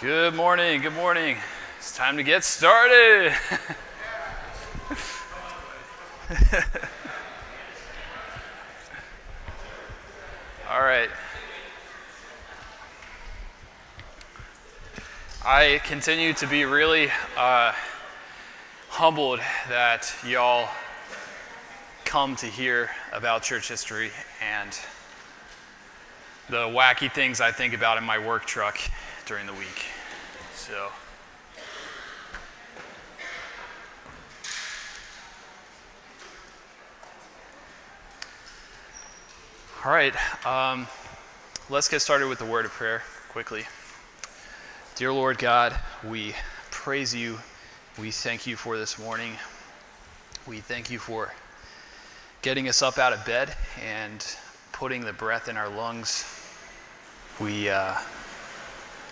Good morning, good morning. It's time to get started. All right. I continue to be really humbled that y'all come to hear about church history and the wacky things I think about in my work truck during the week. So, all right, let's get started with the word of prayer quickly. Dear Lord God, we praise you. We thank you for this morning. We thank you for getting us up out of bed and putting the breath in our lungs.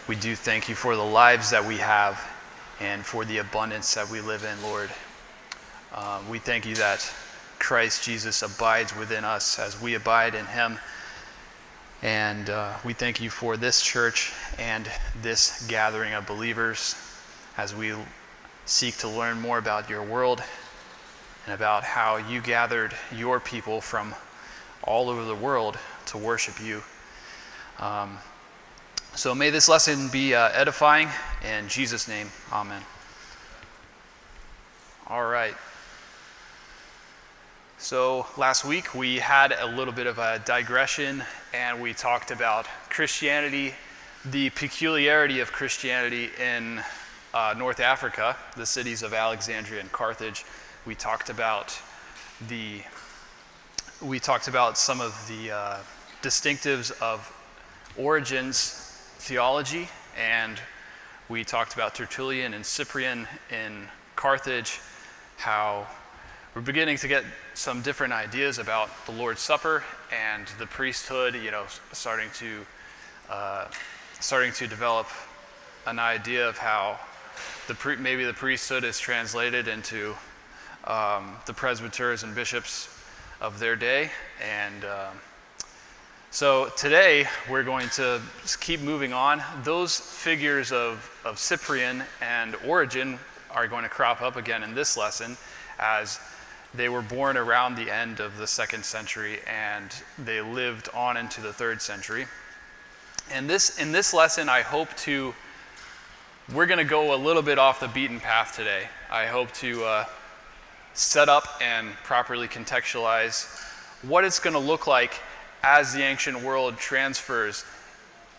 We do thank you for the lives that we have and for the abundance that we live in, Lord. We thank you that Christ Jesus abides within us as we abide in him. And we thank you for this church and this gathering of believers as we seek to learn more about your world and about how you gathered your people from all over the world to worship you. So may this lesson be edifying. In Jesus' name, amen. All right. So last week we had a little bit of a digression and we talked about Christianity, the peculiarity of Christianity in North Africa, the cities of Alexandria and Carthage. We talked about some of the distinctives of Origen's theology, and we talked about Tertullian and Cyprian in Carthage, how we're beginning to get some different ideas about the Lord's Supper and the priesthood, starting to develop an idea of how maybe the priesthood is translated into the presbyters and bishops of their day. And so today we're going to keep moving on. Those figures of Cyprian and Origen are going to crop up again in this lesson, as they were born around the end of the 2nd century and they lived on into the 3rd century. And in this lesson, we're going to go a little bit off the beaten path today. I hope to set up and properly contextualize what it's going to look like as the ancient world transfers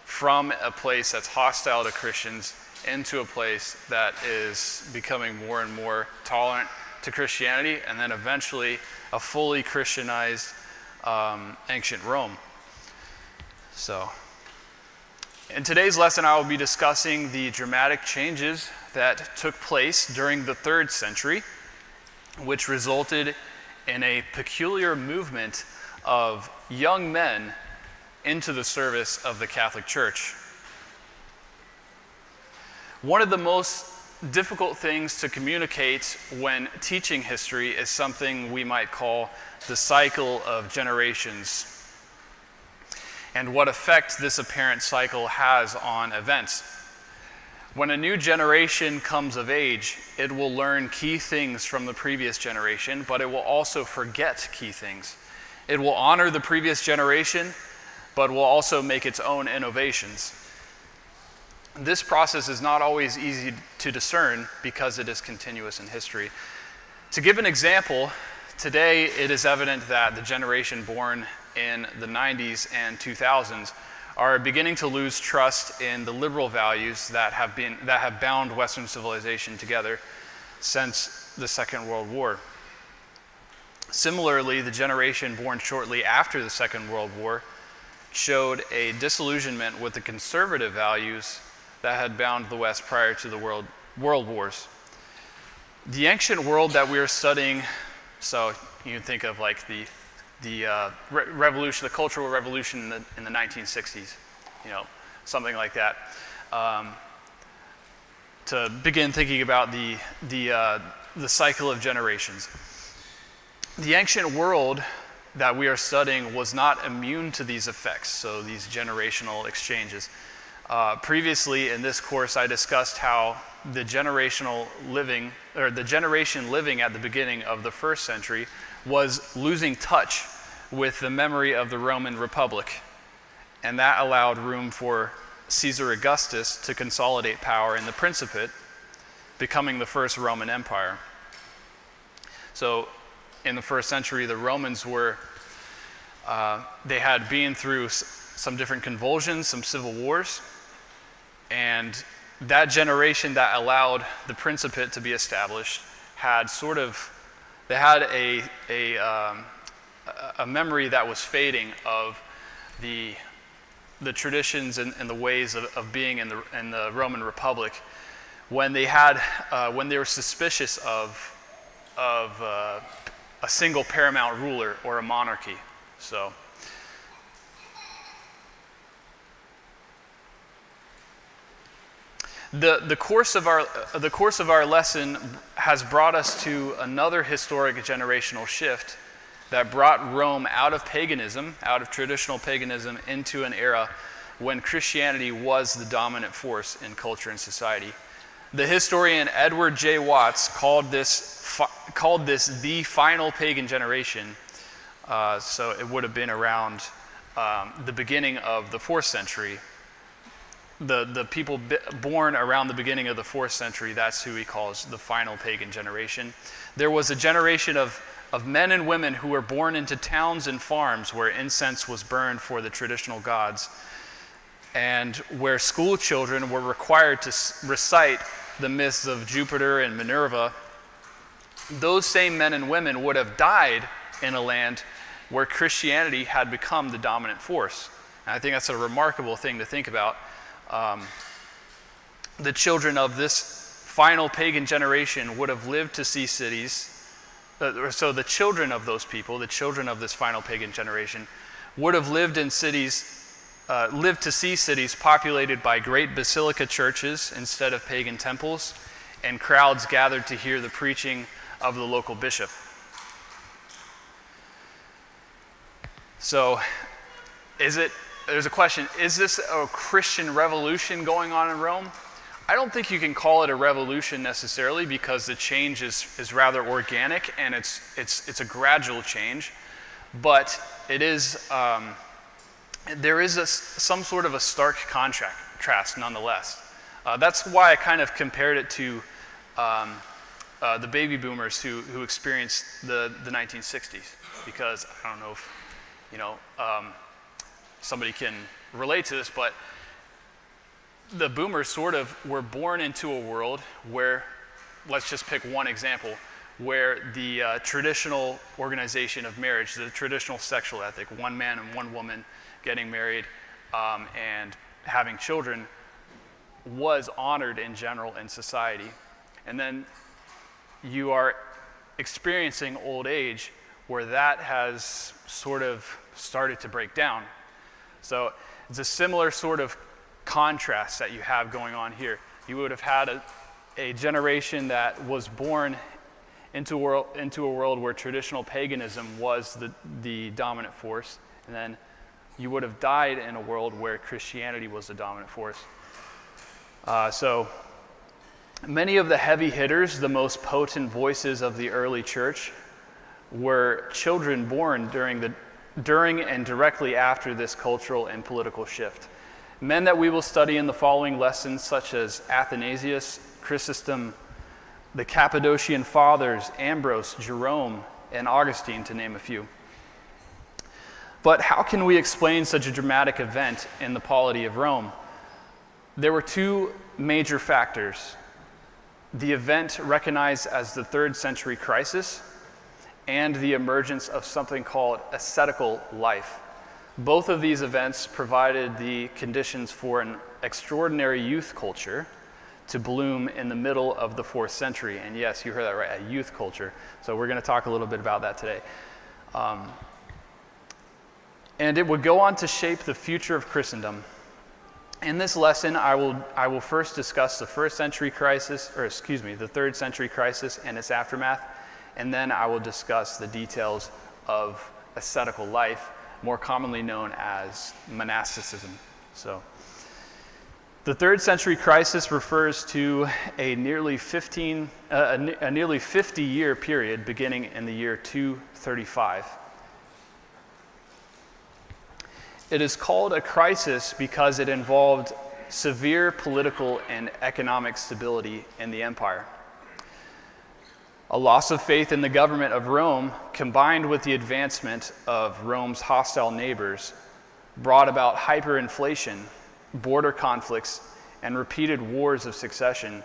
from a place that's hostile to Christians into a place that is becoming more and more tolerant to Christianity, and then eventually a fully Christianized ancient Rome. So, in today's lesson, I will be discussing the dramatic changes that took place during the 3rd century, which resulted in a peculiar movement of young men into the service of the Catholic Church. One of the most difficult things to communicate when teaching history is something we might call the cycle of generations, and what effect this apparent cycle has on events. When a new generation comes of age, it will learn key things from the previous generation, but it will also forget key things. It will honor the previous generation, but will also make its own innovations. This process is not always easy to discern because it is continuous in history. To give an example, today it is evident that the generation born in the 90s and 2000s are beginning to lose trust in the liberal values that have bound Western civilization together since the Second World War. Similarly, the generation born shortly after the Second World War showed a disillusionment with the conservative values that had bound the West prior to the world wars. The ancient world that we are studying, so you can think of like the revolution, the Cultural Revolution in the 1960s, something like that. To begin thinking about the cycle of generations. The ancient world that we are studying was not immune to these effects, so these generational exchanges. Previously in this course, I discussed how the generation living at the beginning of the first century was losing touch with the memory of the Roman Republic, and that allowed room for Caesar Augustus to consolidate power in the Principate, becoming the first Roman Empire. So in the first century, the Romans they had been through some different convulsions, some civil wars, and that generation that allowed the Principate to be established had a memory that was fading of the traditions and the ways of being in the Roman Republic, when they were suspicious of a single paramount ruler or a monarchy. So the course of our lesson has brought us to another historic generational shift that brought Rome out of paganism, out of traditional paganism, into an era when Christianity was the dominant force in culture and society. The historian Edward J. Watts called this the final pagan generation. So it would have been around the beginning of the 4th century. The people born around the beginning of the 4th century, that's who he calls the final pagan generation. There was a generation of men and women who were born into towns and farms where incense was burned for the traditional gods, and where school children were required to recite the myths of Jupiter and Minerva. Those same men and women would have died in a land where Christianity had become the dominant force. And I think that's a remarkable thing to think about. The children of this final pagan generation would have lived to see cities. So the children of those people, the children of this final pagan generation, would have lived in cities, lived to see cities populated by great basilica churches instead of pagan temples, and crowds gathered to hear the preaching of the local bishop. So, there's a question, is this a Christian revolution going on in Rome? I don't think you can call it a revolution necessarily, because the change is rather organic and it's a gradual change, but it is there is some sort of a stark contrast nonetheless. That's why I kind of compared it to the baby boomers who experienced the 1960s, because I don't know if somebody can relate to this, but the boomers sort of were born into a world where, let's just pick one example, where the traditional organization of marriage, the traditional sexual ethic, one man and one woman getting married and having children, was honored in general in society. And then you are experiencing old age where that has sort of started to break down. So it's a similar sort of contrast that you have going on here. You would have had a generation that was born into a world where traditional paganism was the dominant force, and then you would have died in a world where Christianity was the dominant force. So many of the heavy hitters, the most potent voices of the early church, were children born during and directly after this cultural and political shift. Men that we will study in the following lessons, such as Athanasius, Chrysostom, the Cappadocian Fathers, Ambrose, Jerome, and Augustine, to name a few. But how can we explain such a dramatic event in the polity of Rome? There were two major factors: the event recognized as the 3rd century crisis, and the emergence of something called ascetical life. Both of these events provided the conditions for an extraordinary youth culture to bloom in the middle of the 4th century. And yes, you heard that right, a youth culture. So we're going to talk a little bit about that today. And it would go on to shape the future of Christendom. In this lesson, I will first discuss the 3rd century crisis and its aftermath, and then I will discuss the details of ascetical life, more commonly known as monasticism. So, The third century crisis refers to a nearly 50-year period beginning in the year 235. It is called a crisis because it involved severe political and economic stability in the empire. A loss of faith in the government of Rome, combined with the advancement of Rome's hostile neighbors, brought about hyperinflation, border conflicts, and repeated wars of succession.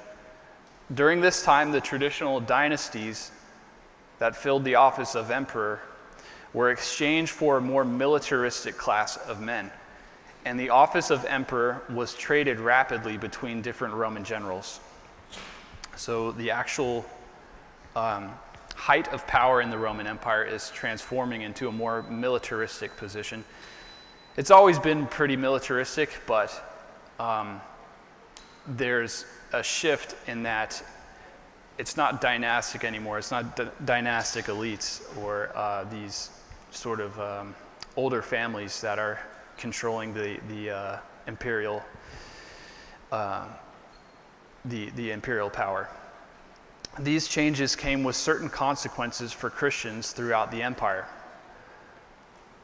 During this time, the traditional dynasties that filled the office of emperor were exchanged for a more militaristic class of men, and the office of emperor was traded rapidly between different Roman generals. So the actual height of power in the Roman Empire is transforming into a more militaristic position. It's always been pretty militaristic, but there's a shift in that it's not dynastic anymore. It's not dynastic elites or these sort of older families that are controlling the imperial power. These changes came with certain consequences for Christians throughout the empire.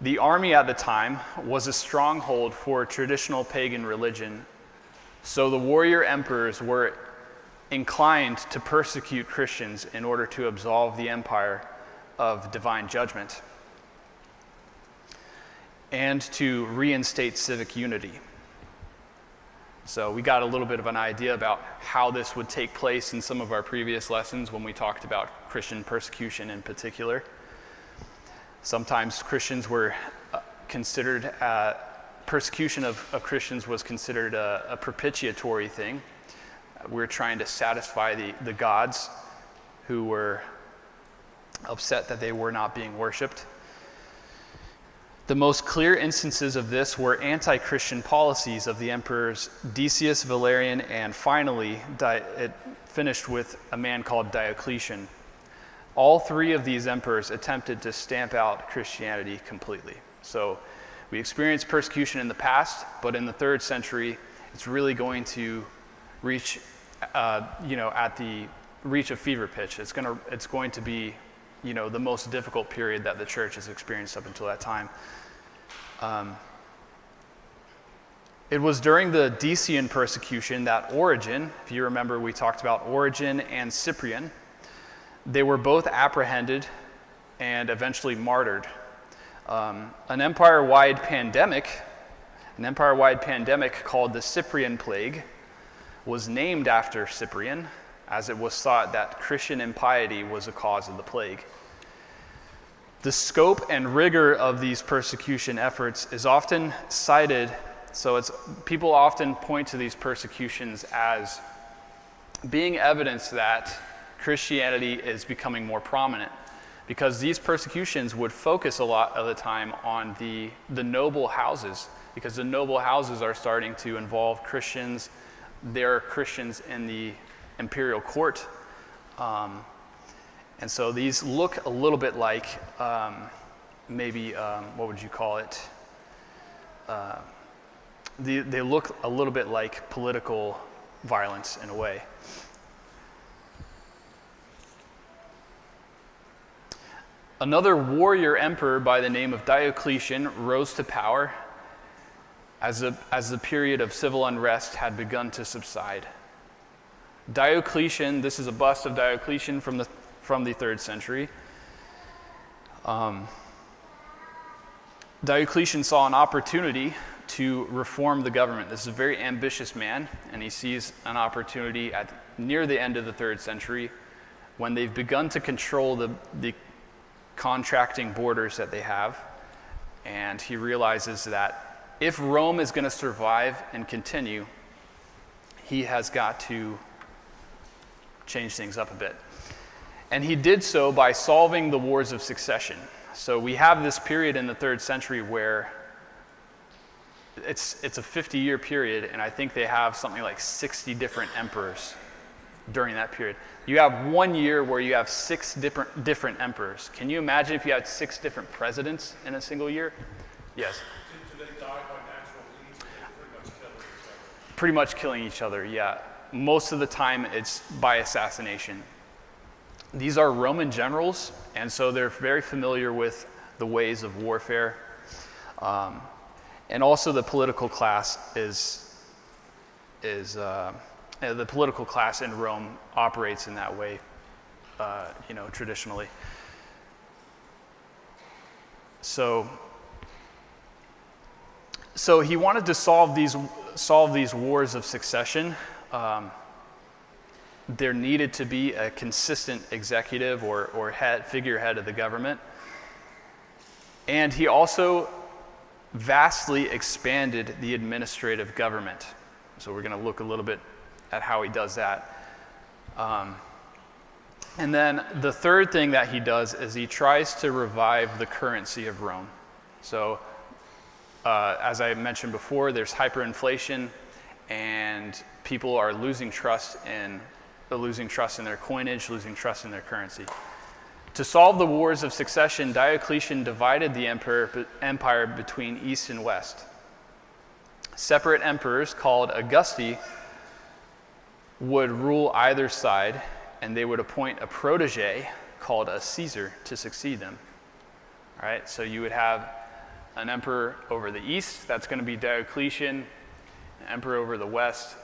The army at the time was a stronghold for traditional pagan religion, so the warrior emperors were inclined to persecute Christians in order to absolve the empire of divine judgment and to reinstate civic unity. So we got a little bit of an idea about how this would take place in some of our previous lessons when we talked about Christian persecution in particular. Sometimes Christians were considered, persecution of Christians was considered a propitiatory thing. We're trying to satisfy the gods who were upset that they were not being worshipped. The most clear instances of this were anti-Christian policies of the emperors Decius, Valerian, and finally it finished with a man called Diocletian. All three of these emperors attempted to stamp out Christianity completely. So we experienced persecution in the past, but in the 3rd century, it's really going to reach, at the reach of fever pitch. It's going to be, the most difficult period that the church has experienced up until that time. It was during the Decian persecution that Origen, if you remember, we talked about Origen and Cyprian. They were both apprehended and eventually martyred. An empire-wide pandemic called the Cyprian Plague was named after Cyprian, as it was thought that Christian impiety was the cause of the plague. The scope and rigor of these persecution efforts is often cited, people often point to these persecutions as being evidence that Christianity is becoming more prominent, because these persecutions would focus a lot of the time on the noble houses, because the noble houses are starting to involve Christians. There are Christians in the imperial court. And so these look a little bit like what would you call it? They look a little bit like political violence in a way. Another warrior emperor by the name of Diocletian rose to power as the period of civil unrest had begun to subside. Diocletian, this is a bust of Diocletian from the 3rd century. Diocletian saw an opportunity to reform the government. This is a very ambitious man, and he sees an opportunity near the end of the 3rd century when they've begun to control the contracting borders that they have, and he realizes that if Rome is going to survive and continue, he has got to change things up a bit. And he did so by solving the wars of succession. So we have this period in the 3rd century where it's a 50-year period, and I think they have something like 60 different emperors during that period. You have 1 year where you have 6 different emperors. Can you imagine if you had 6 different presidents in a single year? Yes. Do they die by natural means, or they pretty much kill each Pretty much killing each other, yeah. Most of the time it's by assassination. These are Roman generals, and so they're very familiar with the ways of warfare. And also the political class the political class in Rome operates in that way, traditionally. So he wanted to solve these wars of succession. There needed to be a consistent executive or figurehead of the government. And he also vastly expanded the administrative government. So we're going to look a little bit at how he does that. And then the third thing that he does is he tries to revive the currency of Rome. So as I mentioned before, there's hyperinflation, and people are losing trust in their coinage, losing trust in their currency. To solve the wars of succession, Diocletian divided the empire between east and west. Separate emperors called Augusti would rule either side, and they would appoint a protege called a Caesar to succeed them. All right, so you would have an emperor over the east, that's going to be Diocletian, an emperor over the west.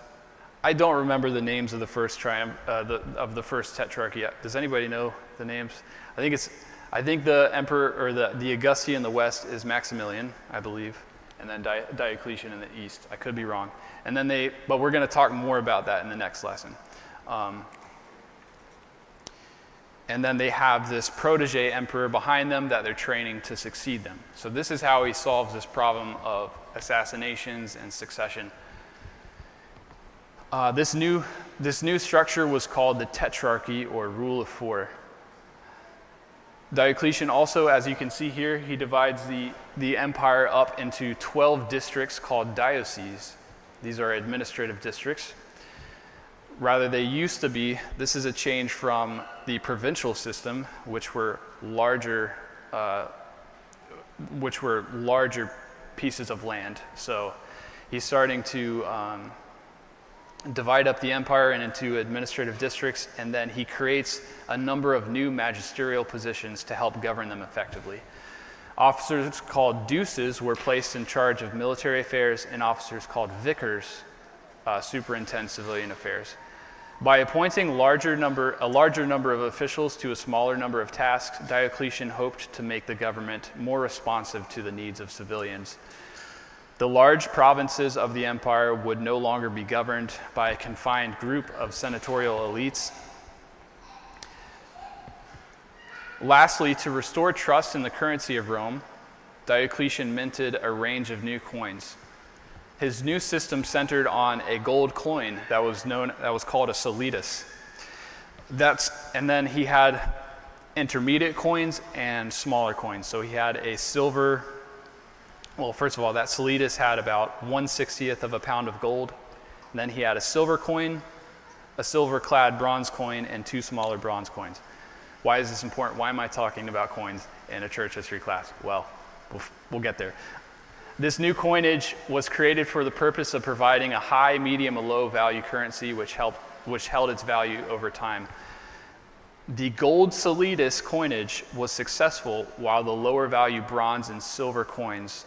I don't remember the names of the first tetrarchy. Does anybody know the names? I think the emperor, or the Augusti in the west is Maximilian, I believe, and then Diocletian in the east. I could be wrong. And then but we're going to talk more about that in the next lesson. And then they have this protege emperor behind them that they're training to succeed them. So this is how he solves this problem of assassinations and succession. This new structure was called the Tetrarchy, or Rule of Four. Diocletian also, as you can see here, he divides the empire up into 12 districts called dioceses. These are administrative districts. Rather, they used to be, this is a change from the provincial system, which were larger pieces of land. So he's starting to divide up the empire into administrative districts, and then he creates a number of new magisterial positions to help govern them effectively. Officers called duces were placed in charge of military affairs, and officers called vicars superintend civilian affairs. By appointing a larger number of officials to a smaller number of tasks, Diocletian hoped to make the government more responsive to the needs of civilians. The large provinces of the empire would no longer be governed by a confined group of senatorial elites. Lastly, to restore trust in the currency of Rome, Diocletian minted a range of new coins. His new system centered on a gold coin that was called a solidus. And then he had intermediate coins and smaller coins. So he had a silver. Well, first of all, that solidus had about 1/60th of a pound of gold. And then he had a silver coin, a silver-clad bronze coin, and 2 smaller bronze coins. Why is this important? Why am I talking about coins in a church history class? Well, we'll get there. This new coinage was created for the purpose of providing a high, medium, and low value currency which held its value over time. The gold solidus coinage was successful, while the lower value bronze and silver coins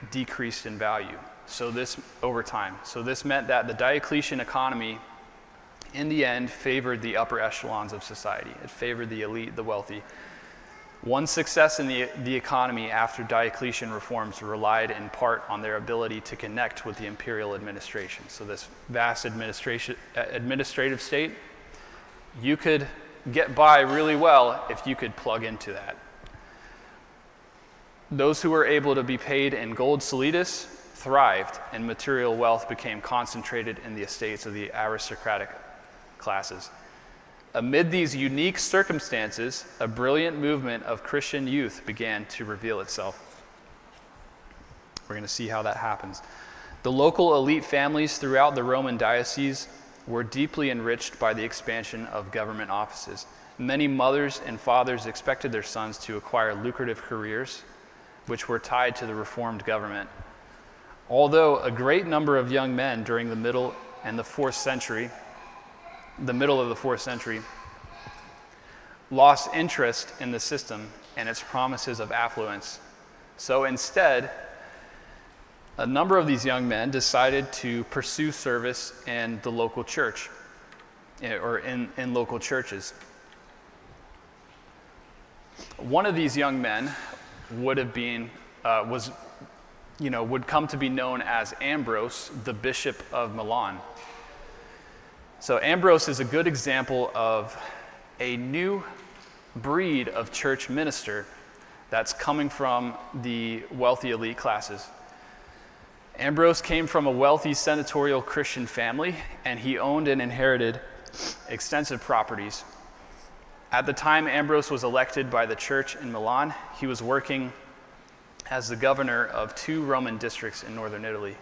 decreased in value. So this over time. So this meant that the Diocletian economy in the end favored the upper echelons of society. It favored the elite, the wealthy. One success in the economy after Diocletian reforms relied in part on their ability to connect with the imperial administration. So this vast administrative state, you could get by really well if you could plug into that. Those who were able to be paid in gold solidus thrived, and material wealth became concentrated in the estates of the aristocratic classes. Amid these unique circumstances, a brilliant movement of Christian youth began to reveal itself. We're going to see how that happens. The local elite families throughout the Roman diocese were deeply enriched by the expansion of government offices. Many mothers and fathers expected their sons to acquire lucrative careers, which were tied to the reformed government. Although a great number of young men during the middle of the 4th century, lost interest in the system and its promises of affluence. So instead, a number of these young men decided to pursue service in the local church, or in local churches. One of these young men would come to be known as Ambrose, the Bishop of Milan. So Ambrose is a good example of a new breed of church minister that's coming from the wealthy elite classes. Ambrose came from a wealthy senatorial Christian family, and he owned and inherited extensive properties. At the time Ambrose was elected by the church in Milan, he was working as the governor of 2 Roman districts in northern Italy.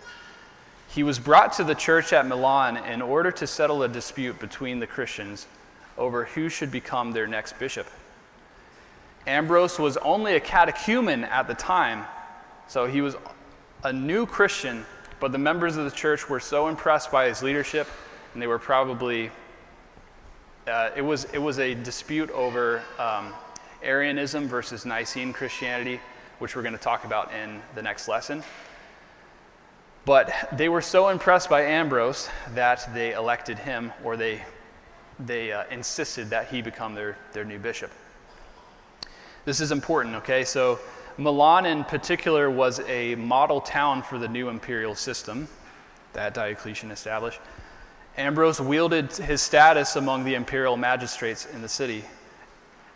He was brought to the church at Milan in order to settle a dispute between the Christians over who should become their next bishop. Ambrose was only a catechumen at the time, so he was a new Christian, but the members of the church were so impressed by his leadership, and they were probably, it was a dispute over Arianism versus Nicene Christianity, which we're going to talk about in the next lesson. But they were so impressed by Ambrose that they elected him, or they insisted that he become their new bishop. This is important, okay? So Milan in particular was a model town for the new imperial system that Diocletian established. Ambrose wielded his status among the imperial magistrates in the city.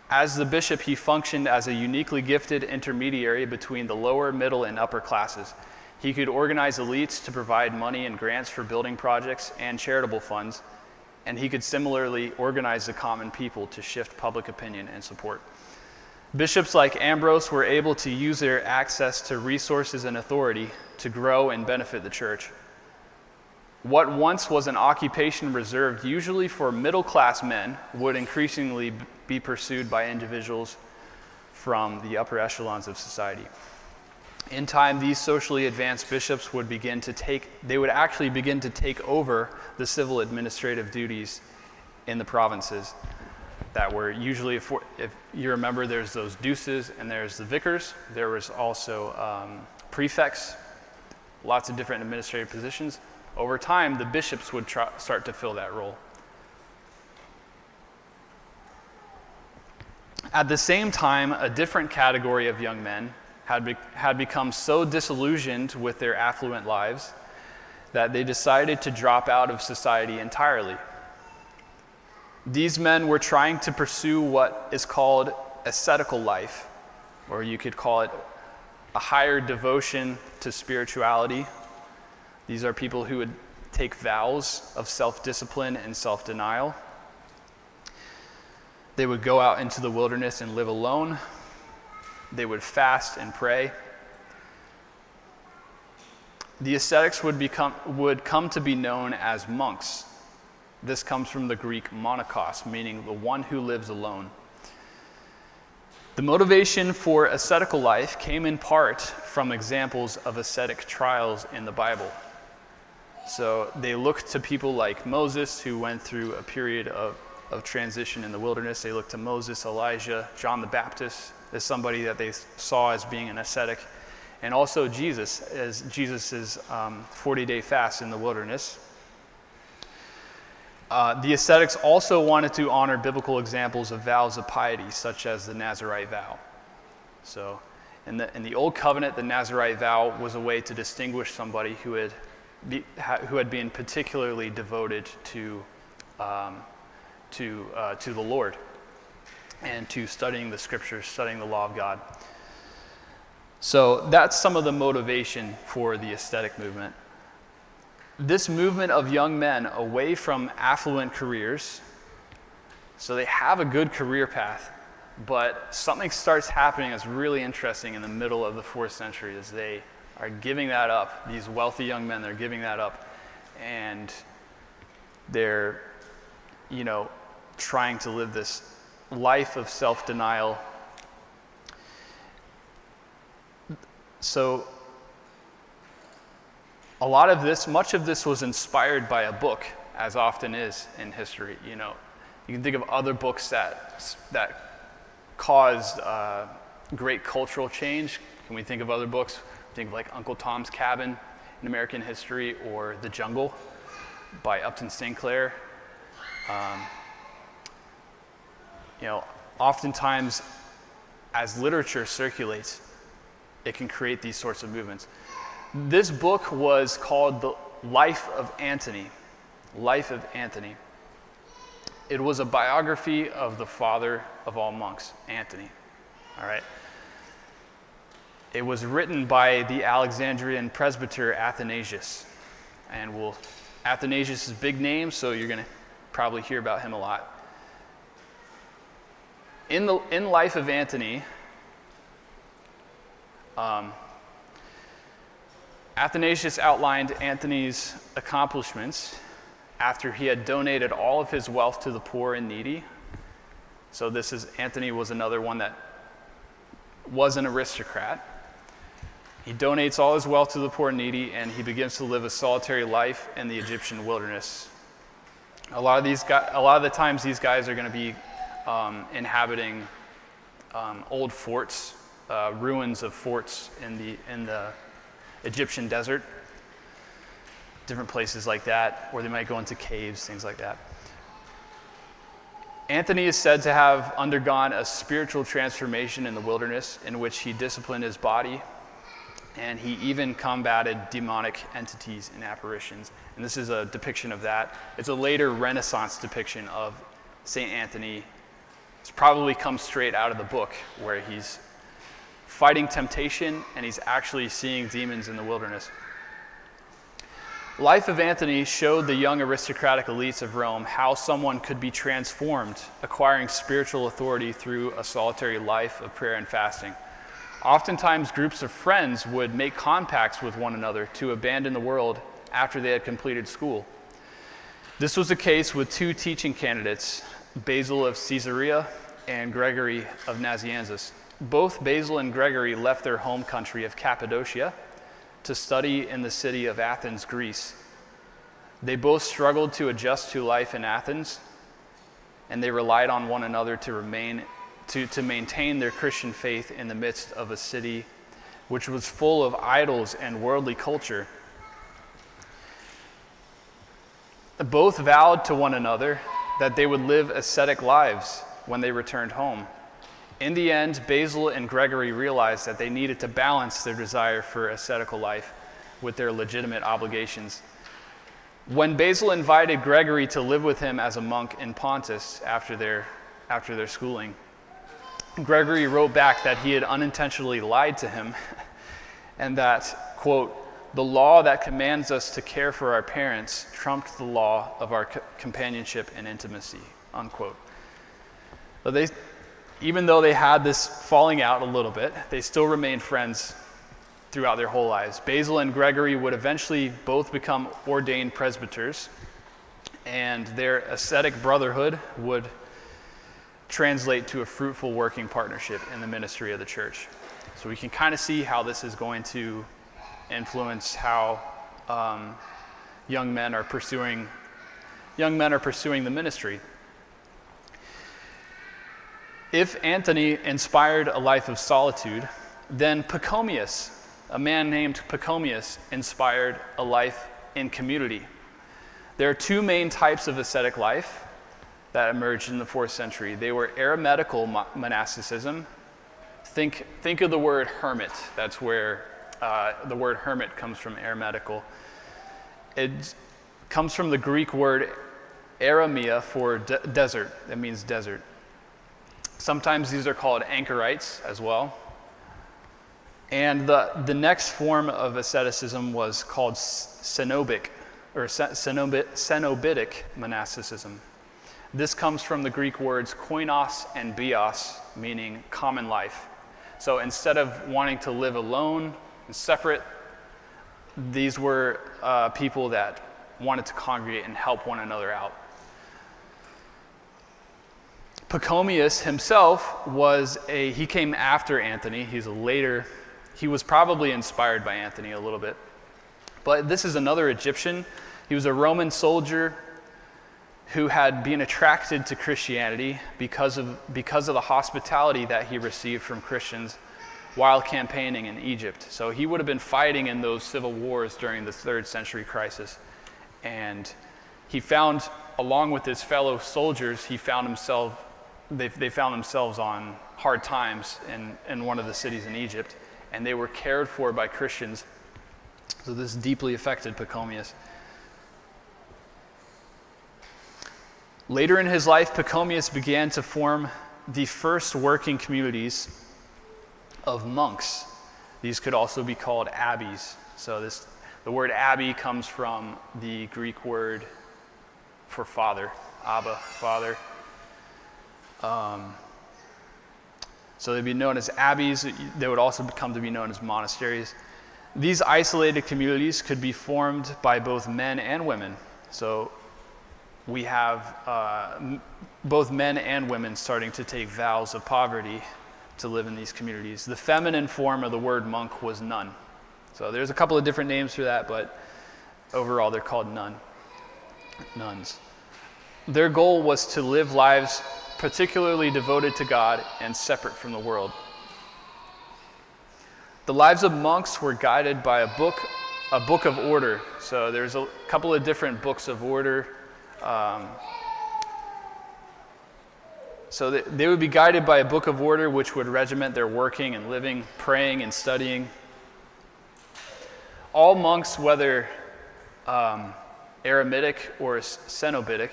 As the bishop, he functioned as a uniquely gifted intermediary between the lower, middle, and upper classes. He could organize elites to provide money and grants for building projects and charitable funds, and he could similarly organize the common people to shift public opinion and support. Bishops like Ambrose were able to use their access to resources and authority to grow and benefit the church. What once was an occupation reserved usually for middle-class men would increasingly be pursued by individuals from the upper echelons of society. In time, these socially advanced bishops would actually begin to take over the civil administrative duties in the provinces that were usually, if you remember, there's those deuces and there's the vicars. There was also prefects, lots of different administrative positions. Over time, the bishops would start to fill that role. At the same time, a different category of young men had become so disillusioned with their affluent lives that they decided to drop out of society entirely. These men were trying to pursue what is called ascetical life, or you could call it a higher devotion to spirituality. These are people who would take vows of self-discipline and self-denial. They would go out into the wilderness and live alone. They would fast and pray. The ascetics would come to be known as monks. This comes from the Greek monachos, meaning the one who lives alone. The motivation for ascetical life came in part from examples of ascetic trials in the Bible. So they looked to people like Moses, who went through a period of transition in the wilderness. They looked to Moses, Elijah, John the Baptist as somebody that they saw as being an ascetic, and also Jesus, as Jesus' 40-day fast in the wilderness. The ascetics also wanted to honor biblical examples of vows of piety, such as the Nazirite vow. So in the Old Covenant, the Nazirite vow was a way to distinguish somebody who had been particularly devoted to the Lord and to studying the scriptures, studying the law of God. So that's some of the motivation for the ascetic movement. This movement of young men away from affluent careers, so they have a good career path, but something starts happening that's really interesting in the middle of the 4th century as they are giving that up. These wealthy young men, they're giving that up, and they're, trying to live this life of self-denial. So much of this was inspired by a book, as often is in history. You can think of other books that caused great cultural change. Can we think of other books? Think of like Uncle Tom's Cabin in American history, or The Jungle by Upton Sinclair. Oftentimes, as literature circulates, it can create these sorts of movements. This book was called The Life of Antony. Life of Antony. It was a biography of the father of all monks, Antony. All right. It was written by the Alexandrian presbyter Athanasius. And Athanasius is a big name, so you're going to probably hear about him a lot. In Life of Antony, Athanasius outlined Antony's accomplishments after he had donated all of his wealth to the poor and needy. So Antony was another one that was an aristocrat. He donates all his wealth to the poor and needy, and he begins to live a solitary life in the Egyptian wilderness. A lot of the times these guys are going to be inhabiting old forts, ruins of forts in the Egyptian desert, different places like that, where they might go into caves, things like that. Antony is said to have undergone a spiritual transformation in the wilderness, in which he disciplined his body, and he even combated demonic entities and apparitions. And this is a depiction of that. It's a later Renaissance depiction of St. Antony. It's probably come straight out of the book, where he's fighting temptation and he's actually seeing demons in the wilderness. Life of Antony showed the young aristocratic elites of Rome how someone could be transformed, acquiring spiritual authority through a solitary life of prayer and fasting. Oftentimes, groups of friends would make compacts with one another to abandon the world after they had completed school. This was the case with two teaching candidates, Basil of Caesarea and Gregory of Nazianzus. Both Basil and Gregory left their home country of Cappadocia to study in the city of Athens, Greece. They both struggled to adjust to life in Athens, and they relied on one another to maintain their Christian faith in the midst of a city which was full of idols and worldly culture. Both vowed to one another that they would live ascetic lives when they returned home. In the end, Basil and Gregory realized that they needed to balance their desire for ascetical life with their legitimate obligations. When Basil invited Gregory to live with him as a monk in Pontus after their schooling, Gregory wrote back that he had unintentionally lied to him and that, quote, "the law that commands us to care for our parents trumped the law of our companionship and intimacy," unquote. But even though they had this falling out a little bit, they still remained friends throughout their whole lives. Basil and Gregory would eventually both become ordained presbyters, and their ascetic brotherhood would translate to a fruitful working partnership in the ministry of the church. So we can kind of see how this is going to influence how young men are pursuing the ministry. If Antony inspired a life of solitude, then Pachomius, a man named Pachomius, inspired a life in community. There are two main types of ascetic life that emerged in the 4th century. They were eremitical monasticism. Think of the word hermit. That's where the word hermit comes from, eremitical. It comes from the Greek word eremia for desert. That means desert. Sometimes these are called anchorites as well. And the next form of asceticism was called cenobitic monasticism. This comes from the Greek words koinos and bios, meaning common life. So instead of wanting to live alone and separate, these were people that wanted to congregate and help one another out. Pachomius himself he came after Antony. He was probably inspired by Antony a little bit. But this is another Egyptian. He was a Roman soldier who had been attracted to Christianity because of the hospitality that he received from Christians while campaigning in Egypt. So he would have been fighting in those civil wars during the 3rd century crisis. And he found, along with his fellow soldiers, they found themselves on hard times in one of the cities in Egypt, and they were cared for by Christians. So this deeply affected Pachomius. Later in his life, Pachomius began to form the first working communities of monks. These could also be called abbeys. So the word abbey comes from the Greek word for father, Abba, father. So they'd be known as abbeys. They would also come to be known as monasteries. These isolated communities could be formed by both men and women. So we have both men and women starting to take vows of poverty to live in these communities. The feminine form of the word monk was nun. So there's a couple of different names for that, but overall they're called nuns. Their goal was to live lives particularly devoted to God and separate from the world. The lives of monks were guided by a book of order. So there's a couple of different books of order. So they would be guided by a book of order which would regiment their working and living, praying and studying. All monks, whether Eremitic or Cenobitic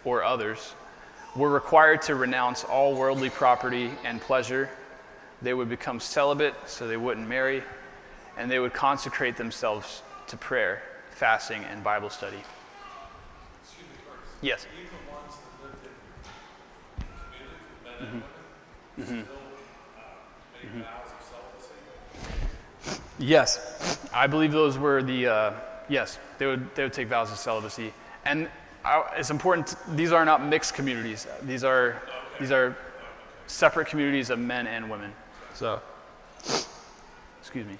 or others, were required to renounce all worldly property and pleasure. They would become celibate, so they wouldn't marry, and they would consecrate themselves to prayer, fasting, and Bible study. Excuse me, first. Yes. Even ones that lived in community, men and women, still make vows of celibacy? Yes, I believe those were the, yes, they would take vows of celibacy. And it's important, these are not mixed communities. These are separate communities of men and women. So, excuse me.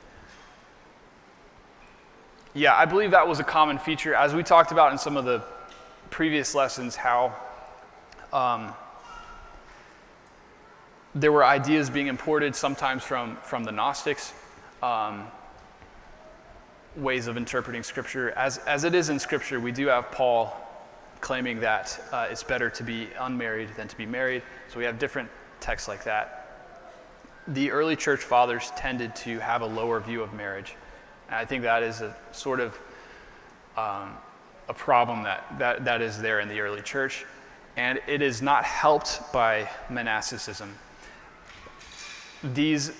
Yeah, I believe that was a common feature. As we talked about in some of the previous lessons, how there were ideas being imported sometimes from the Gnostics, ways of interpreting Scripture. As it is in Scripture, we do have Paul claiming that it's better to be unmarried than to be married. So we have different texts like that. The early church fathers tended to have a lower view of marriage. And I think that is a sort of a problem that is there in the early church. And it is not helped by monasticism. These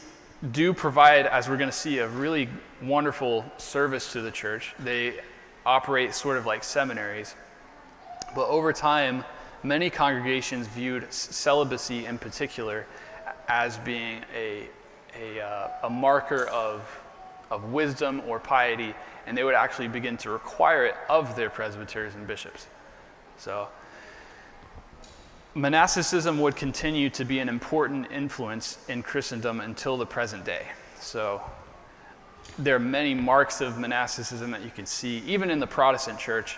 do provide, as we're going to see, a really wonderful service to the church. They operate sort of like seminaries. But over time, many congregations viewed celibacy in particular as being a marker of wisdom or piety, and they would actually begin to require it of their presbyters and bishops. So monasticism would continue to be an important influence in Christendom until the present day. So there are many marks of monasticism that you can see, even in the Protestant church.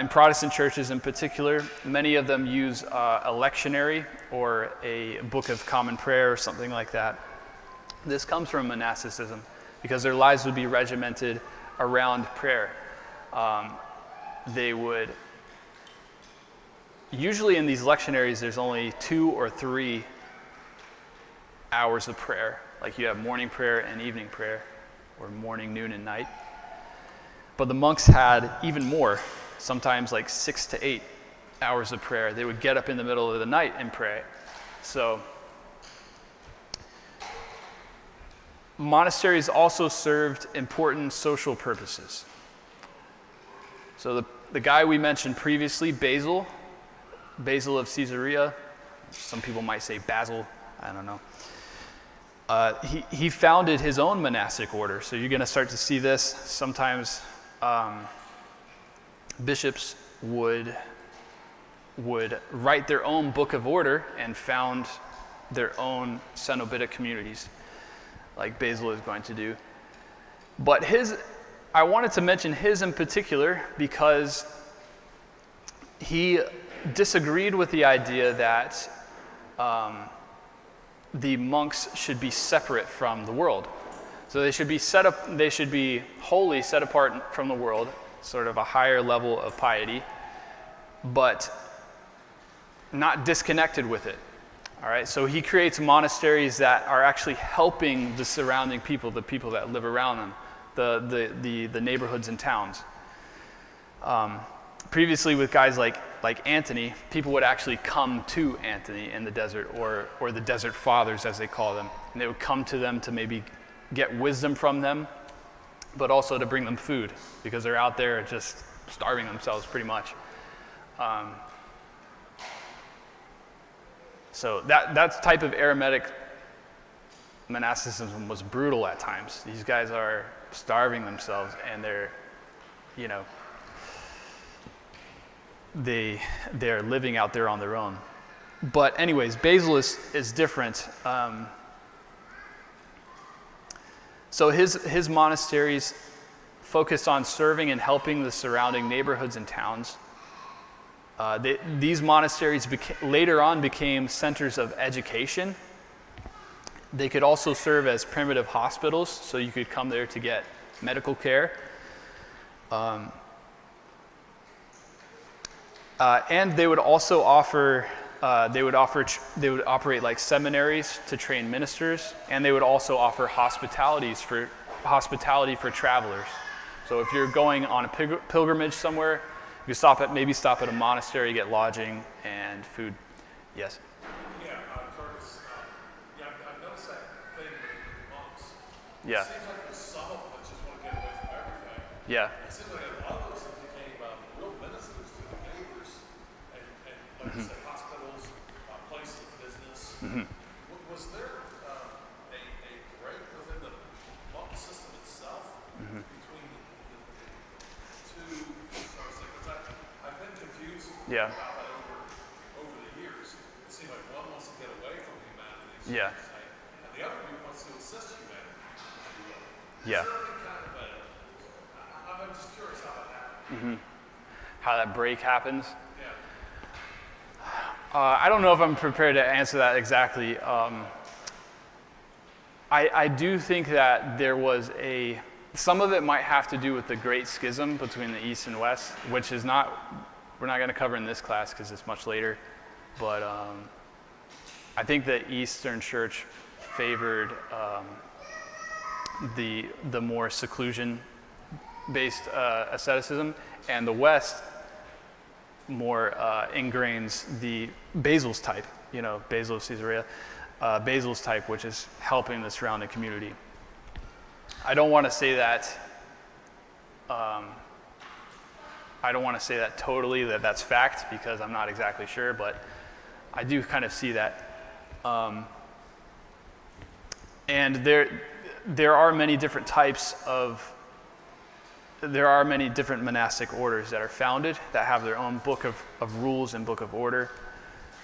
In Protestant churches in particular, many of them use a lectionary or a book of common prayer or something like that. This comes from monasticism because their lives would be regimented around prayer. They would, usually in these lectionaries, there's only 2 or 3 hours of prayer. Like you have morning prayer and evening prayer, or morning, noon, and night. But the monks had even more. Sometimes like 6 to 8 hours of prayer. They would get up in the middle of the night and pray. So monasteries also served important social purposes. So the guy we mentioned previously, Basil of Caesarea, some people might say Basil, I don't know. He founded his own monastic order. So you're going to start to see this. Sometimes bishops would write their own book of order and found their own Cenobitic communities, like Basil is going to do. But his I wanted to mention his in particular because he disagreed with the idea that the monks should be separate from the world. So they should be wholly set apart from the world, sort of a higher level of piety, but not disconnected with it. All right, so he creates monasteries that are actually helping the surrounding people, the people that live around them, the neighborhoods and towns. Previously, with guys like Anthony, people would actually come to Anthony in the desert, or the desert fathers, as they call them, and they would come to them to maybe get wisdom from them, but also to bring them food, because they're out there just starving themselves pretty much. So that type of eremitic monasticism was brutal at times. These guys are starving themselves, and they're living out there on their own. But anyways, Basil is different. So his monasteries focused on serving and helping the surrounding neighborhoods and towns. These monasteries later on became centers of education. They could also serve as primitive hospitals, so you could come there to get medical care. And they would also they would operate like seminaries to train ministers, and they would also offer hospitality for travelers. So if you're going on a pilgrimage somewhere, you maybe stop at a monastery, get lodging and food. Yes. Yeah, Curtis. I've noticed that thing with monks. Yeah. It seems like there's some of them that just want to get away from everything. Yeah. It seems like a lot of those became real ministers to the neighbors, and like you say, hospitals, places of business. Was there a break within the monk system itself between the two? Because I've been confused Yeah. about that over the years. It seemed like one wants to get away from humanity, so Yeah. to say, and the other group wants to assist humanity, if you will. Yeah. Is there any kind of I'm just curious how that happened. How that break happens. Yeah. I don't know if I'm prepared to answer that exactly. I do think that there was some of it might have to do with the Great Schism between the East and West, which we're not going to cover in this class because it's much later. But I think the Eastern Church favored the more seclusion-based asceticism, and the West more ingrains the Basil's type, Basil of Caesarea, Basil's type, which is helping the surrounding community. I don't want to say that totally that's fact, because I'm not exactly sure, but I do kind of see that. And there are many different monastic orders that are founded that have their own book of rules and book of order.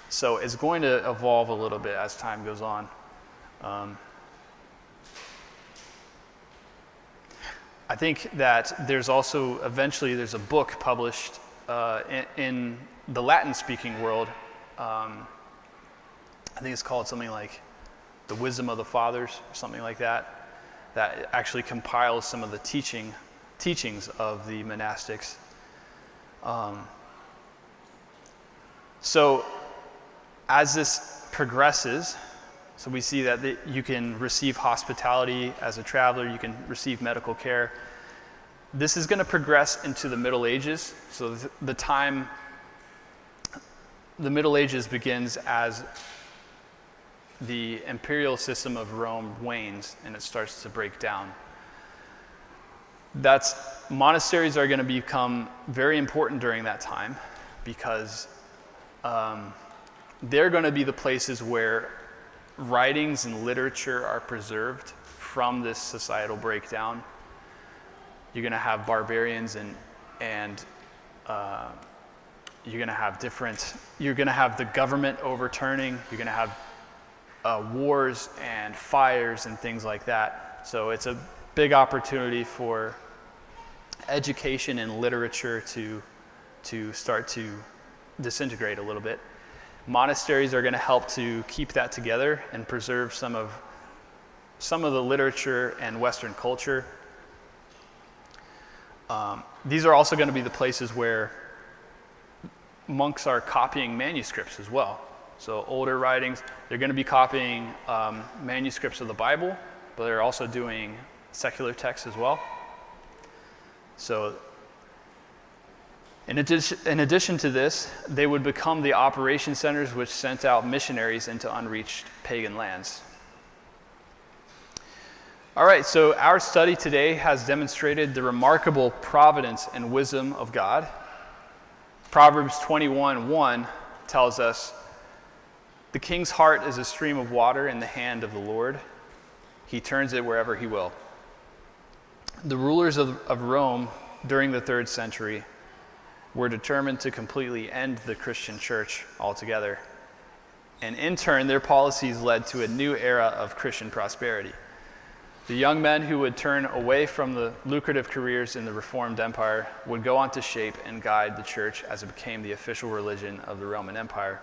So it's going to evolve a little bit as time goes on. I think that there's eventually a book published in the Latin-speaking world. I think it's called something like The Wisdom of the Fathers, or something like that actually compiles some of the teachings of the monastics. So as this progresses, so we see that you can receive hospitality as a traveler, you can receive medical care. This is going to progress into the Middle Ages. So the Middle Ages begins as the imperial system of Rome wanes and it starts to break down. Monasteries are going to become very important during that time, because they're going to be the places where writings and literature are preserved from this societal breakdown. You're going to have barbarians and you're going to have the government overturning. You're going to have wars and fires and things like that. So it's a big opportunity for education and literature to start to disintegrate a little bit. Monasteries are going to help to keep that together and preserve some of the literature and Western culture. These are also going to be the places where monks are copying manuscripts as well. So older writings, they're going to be copying manuscripts of the Bible, but they're also doing secular texts as well. So in addition to this, they would become the operation centers which sent out missionaries into unreached pagan lands. All right, so our study today has demonstrated the remarkable providence and wisdom of God. Proverbs 21:1 tells us, "The king's heart is a stream of water in the hand of the Lord. He turns it wherever he will." The rulers of Rome during the 3rd century were determined to completely end the Christian church altogether. And in turn, their policies led to a new era of Christian prosperity. The young men who would turn away from the lucrative careers in the Reformed Empire would go on to shape and guide the church as it became the official religion of the Roman Empire.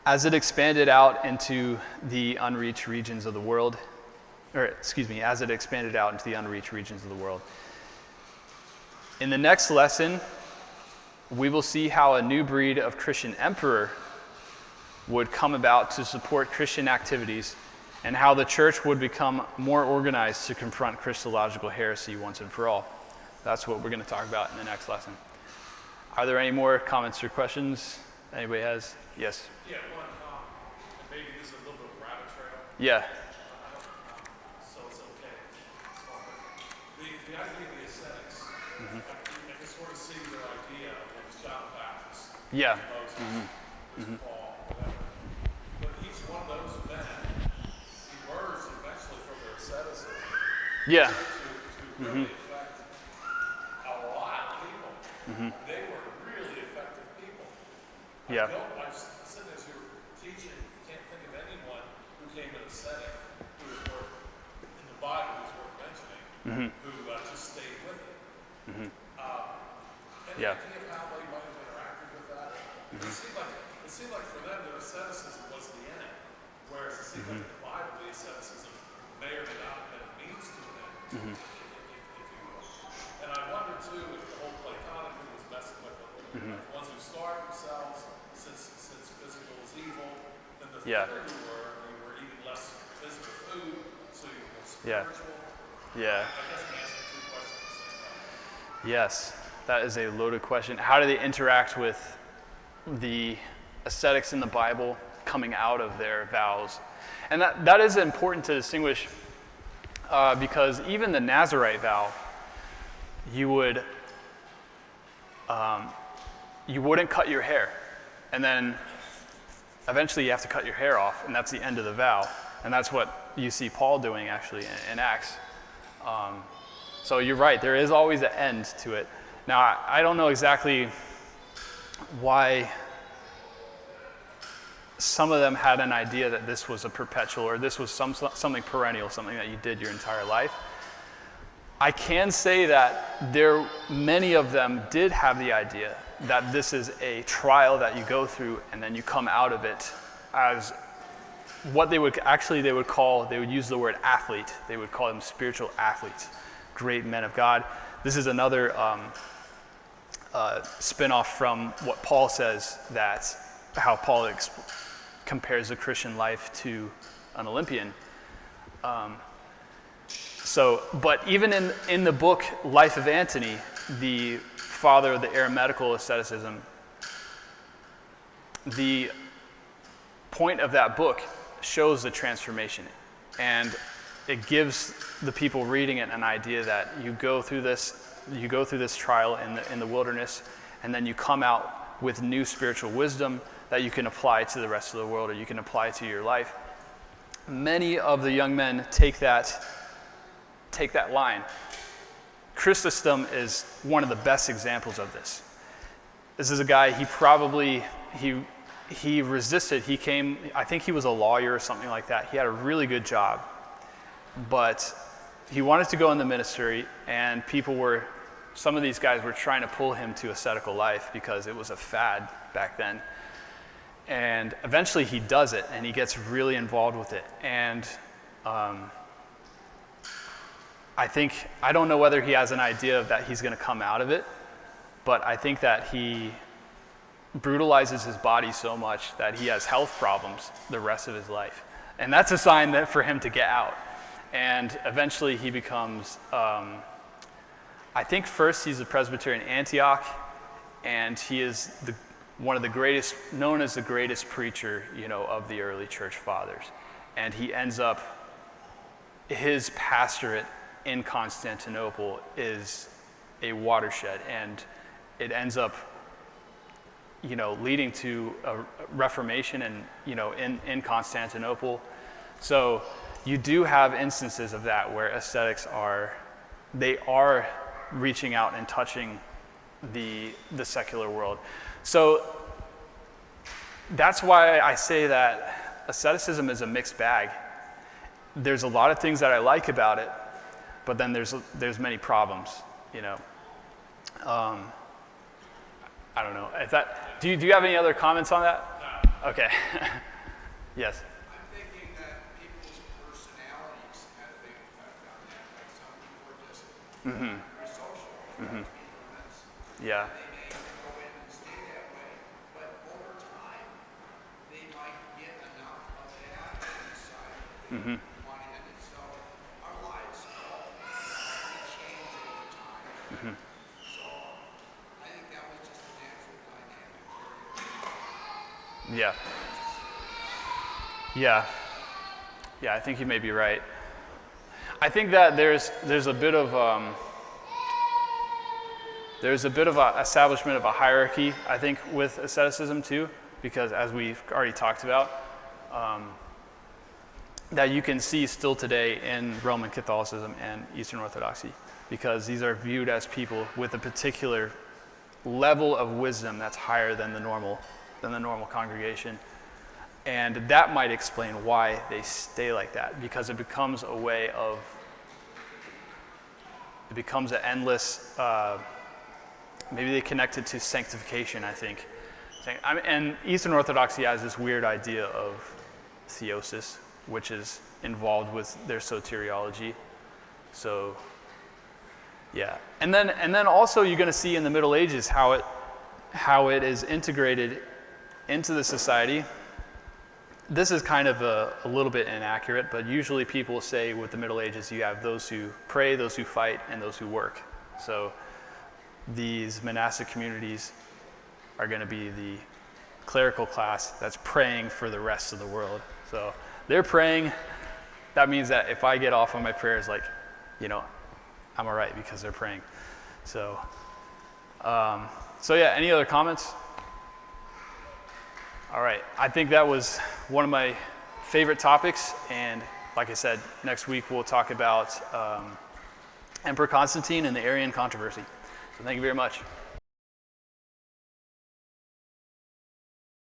As it expanded out into the unreached regions of the world, as it expanded out into the unreached regions of the world. In the next lesson, we will see how a new breed of Christian emperor would come about to support Christian activities and how the church would become more organized to confront Christological heresy once and for all. That's what we're going to talk about in the next lesson. Are there any more comments or questions anybody has? Yes? Yeah, one, and maybe this is a little bit of a rabbit trail, Yeah. so it's okay. The idea of the ascetics, I can sort of see their idea when it's John the Baptist, Yeah. Moses, there's Paul, whatever. But each one of those men emerged eventually from their asceticism Yeah. to really affect a lot of people. They were really effective people. Yeah. I said as you were teaching, you can't think of anyone who came an ascetic who was worth, in the Bible, who's worth mentioning, who just stayed with it. Any Yeah. idea of how they might have interacted with that? It seemed like for them, their asceticism was the end, whereas it seemed like in the Bible, the asceticism may or may not have been a means to an end, if you will. And I wonder too if the whole Platonic thing was messing with them. Like the ones who starved themselves, since physical is evil, then the further you were eating less physical food, so you were more spiritual. Yeah. I guess I'm asking two questions at the same time. Yes, that is a loaded question. How do they interact with the ascetics in the Bible coming out of their vows? And that is important to distinguish because even the Nazirite vow, you wouldn't cut your hair. And then eventually you have to cut your hair off, and that's the end of the vow. And that's what you see Paul doing actually in Acts. So you're right, there is always an end to it. Now, I don't know exactly why some of them had an idea that this was a perpetual or this was something perennial, something that you did your entire life. I can say that many of them did have the idea that this is a trial that you go through and then you come out of it as what they would use the word athlete. They would call them spiritual athletes, great men of God. This is another spin-off from what Paul says, that how Paul compares the Christian life to an Olympian. But even in the book Life of Antony, the father of the Eremitical asceticism, the point of that book shows the transformation, and it gives the people reading it an idea that you go through this trial in the wilderness, and then you come out with new spiritual wisdom that you can apply to the rest of the world, or you can apply to your life. Many of the young men take that line. Chrysostom is one of the best examples of this. This is a guy, he resisted. I think he was a lawyer or something like that. He had a really good job, but he wanted to go in the ministry, and some of these guys were trying to pull him to ascetical life because it was a fad back then. And eventually he does it, and he gets really involved with it. And I don't know whether he has an idea of that he's going to come out of it, but I think that he brutalizes his body so much that he has health problems the rest of his life. And that's a sign that for him to get out. And eventually he becomes, I think first he's a presbyter in Antioch, and he is one of the greatest, known as the greatest preacher, of the early church fathers. And he ends up, his pastorate in Constantinople is a watershed, and it ends up, leading to a Reformation and, in Constantinople. So you do have instances of that where ascetics are reaching out and touching the secular world. So that's why I say that asceticism is a mixed bag. There's a lot of things that I like about it, but then there's many problems, I don't know. Do you have any other comments on that? No. Okay. Yes. I'm thinking that people's personalities have a big effect on that. Like some people are just very social, influence. Yeah. They may go in and stay that way, but over time, they might get enough of that inside that they want to end it. So our lives all change over time. So I think that was just a natural dynamic. Yeah. Yeah, I think you may be right. I think that there's a bit of a establishment of a hierarchy, I think, with asceticism too, because as we've already talked about, that you can see still today in Roman Catholicism and Eastern Orthodoxy, because these are viewed as people with a particular level of wisdom that's higher than the normal congregation. And that might explain why they stay like that, because it becomes an endless, maybe they connect it to sanctification, I think. And Eastern Orthodoxy has this weird idea of theosis, which is involved with their soteriology. So, yeah. And then also you're going to see in the Middle Ages how it is integrated into the society. This is kind of a little bit inaccurate, but usually people say with the Middle Ages you have those who pray, those who fight, and those who work. So these monastic communities are going to be the clerical class that's praying for the rest of the world. So they're praying. That means that if I get off on my prayers, I'm all right because they're praying. So yeah, any other comments? All right, I think that was one of my favorite topics, and like I said, next week we'll talk about Emperor Constantine and the Arian controversy. So thank you very much.